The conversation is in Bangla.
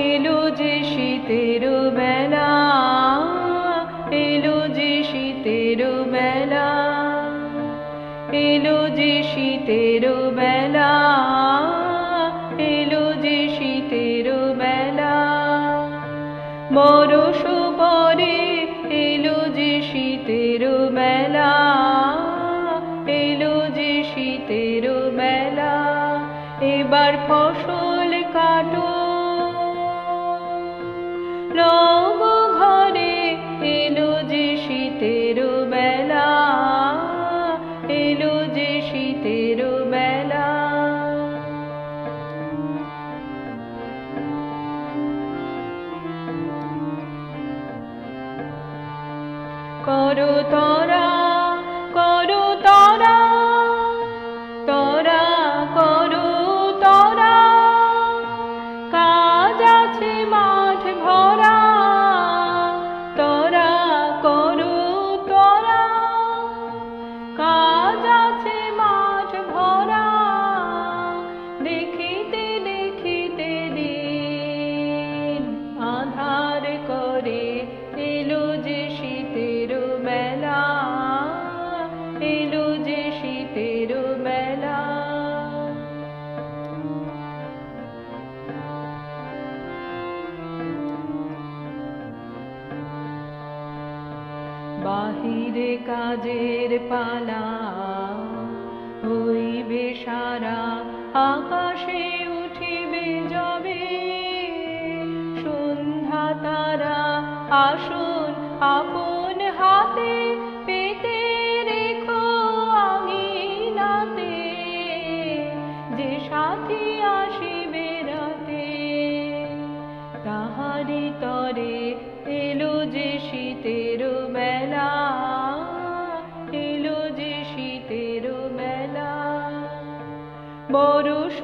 এলো যে শীতের বেলা, এলো যে শীতের বেলা, এলো যে শীতের বেলা, এলো যে শীতের বেলা। বরষ পরে এলো যে শীতের বেলা, এলো যে শীতের বেলা। এবার ফসল কাটো রব ঘরে, এলো যে শীতের বেলা, এলো যে শীতের বেলা। করো তরা, করো তরা, তরা করো তরা, কাজ আছে মাঠ ভরা। তরা করো তরা, কাজ আছে মাঠ ভরা। দেখিতে দেখিতে দিন আধার করে, এলো যে শীতের বেলা, এলো যে শীতের বেলা। বাহিরে কাজের পালা হইবে সারা, আকাশে উঠিবে যবে সন্ধ্যা তারা। আসুন আপন হাতে পেতে রেখো আঙিনাতে, যে সাথী আসিবে রাতে তাহারি তরে। এলো যে শীতের বেলা, এলো যে শীতের বেলা। বরষ